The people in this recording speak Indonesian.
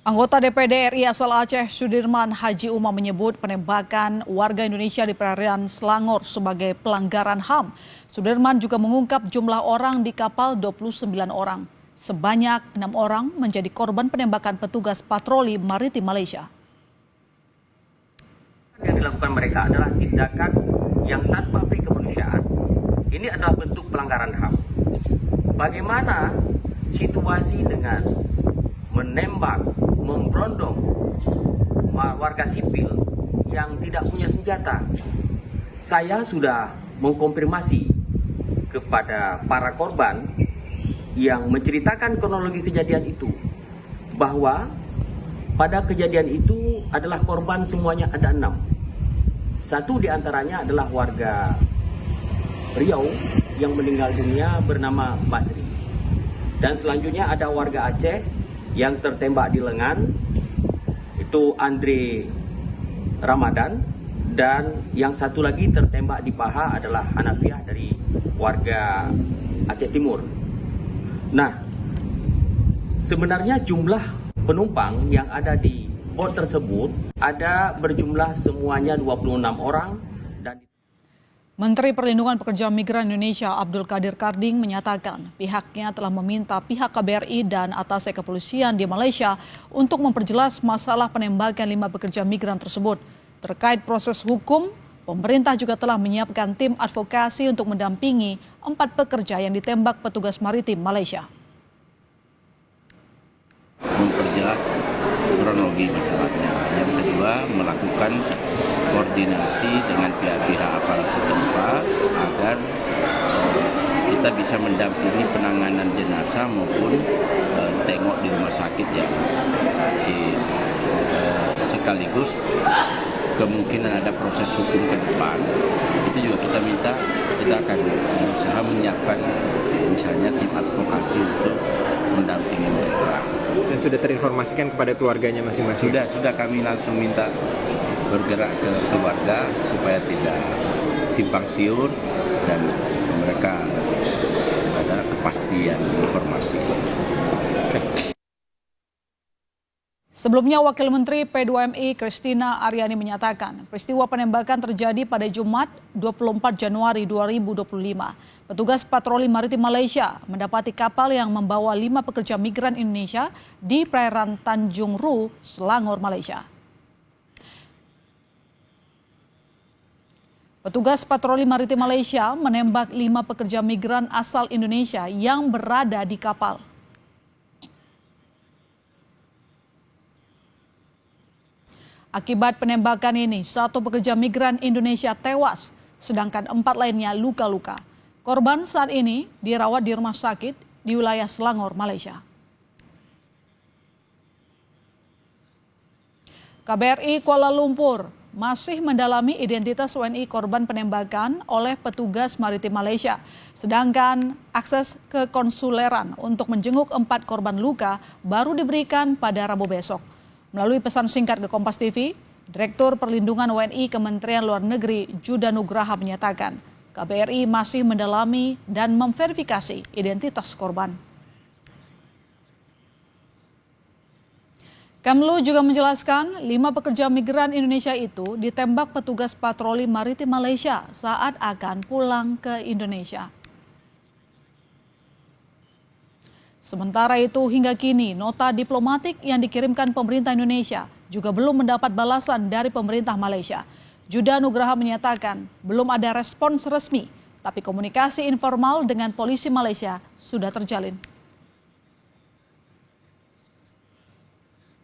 Anggota DPD RI asal Aceh Sudirman Haji Umar menyebut penembakan warga Indonesia di perairan Selangor sebagai pelanggaran HAM. Sudirman juga mengungkap jumlah orang di kapal 29 orang. Sebanyak 6 orang menjadi korban penembakan petugas patroli maritim Malaysia. Yang dilakukan mereka adalah tindakan yang tanpa kemanusiaan. Ini adalah bentuk pelanggaran HAM. Bagaimana situasi dengan menembak, memberondong warga sipil yang tidak punya senjata? Saya sudah mengkonfirmasi kepada para korban yang menceritakan kronologi kejadian itu, bahwa pada kejadian itu adalah korban semuanya ada 6. Satu diantaranya adalah warga Riau yang meninggal dunia bernama Basri. Dan selanjutnya ada warga Aceh yang tertembak di lengan, itu Andre Ramadan. Dan yang satu lagi tertembak di paha adalah Hanafiah dari warga Aceh Timur. Nah, sebenarnya jumlah penumpang yang ada di bot tersebut ada berjumlah semuanya 26 orang. Dan Menteri Perlindungan Pekerja Migran Indonesia Abdul Qadir Karding menyatakan pihaknya telah meminta pihak KBRI dan atase kepolisian di Malaysia untuk memperjelas masalah penembakan 5 pekerja migran tersebut. Terkait proses hukum, pemerintah juga telah menyiapkan tim advokasi untuk mendampingi 4 pekerja yang ditembak petugas maritim Malaysia. Memperjelas kronologi masalahnya. Yang kedua, melakukan koordinasi dengan pihak-pihak aparat setempat agar kita bisa mendampingi penanganan jenazah maupun tengok di rumah sakit yang sakit. Sekaligus kemungkinan ada proses hukum ke depan, itu juga kita akan berusaha menyiapkan misalnya tim advokasi untuk mendampingi mereka. Dan sudah terinformasikan kepada keluarganya masing-masing? Sudah kami langsung minta bergerak ke keluarga supaya tidak simpang siur dan mereka ada kepastian informasi. Sebelumnya, Wakil Menteri P2MI Christina Aryani menyatakan peristiwa penembakan terjadi pada Jumat 24 Januari 2025. Petugas patroli maritim Malaysia mendapati kapal yang membawa 5 pekerja migran Indonesia di perairan Tanjung Ru, Selangor, Malaysia. Petugas patroli maritim Malaysia menembak 5 pekerja migran asal Indonesia yang berada di kapal. Akibat penembakan ini, 1 pekerja migran Indonesia tewas, sedangkan 4 lainnya luka-luka. Korban saat ini dirawat di rumah sakit di wilayah Selangor, Malaysia. KBRI Kuala Lumpur masih mendalami identitas WNI korban penembakan oleh petugas maritim Malaysia. Sedangkan akses ke konsuleran untuk menjenguk 4 korban luka baru diberikan pada Rabu besok. Melalui pesan singkat ke Kompas TV, Direktur Perlindungan WNI Kementerian Luar Negeri Judah Nugraha menyatakan KBRI masih mendalami dan memverifikasi identitas korban. Kemlu juga menjelaskan 5 pekerja migran Indonesia itu ditembak petugas patroli maritim Malaysia saat akan pulang ke Indonesia. Sementara itu hingga kini nota diplomatik yang dikirimkan pemerintah Indonesia juga belum mendapat balasan dari pemerintah Malaysia. Judah Nugraha menyatakan belum ada respons resmi, tapi komunikasi informal dengan polisi Malaysia sudah terjalin.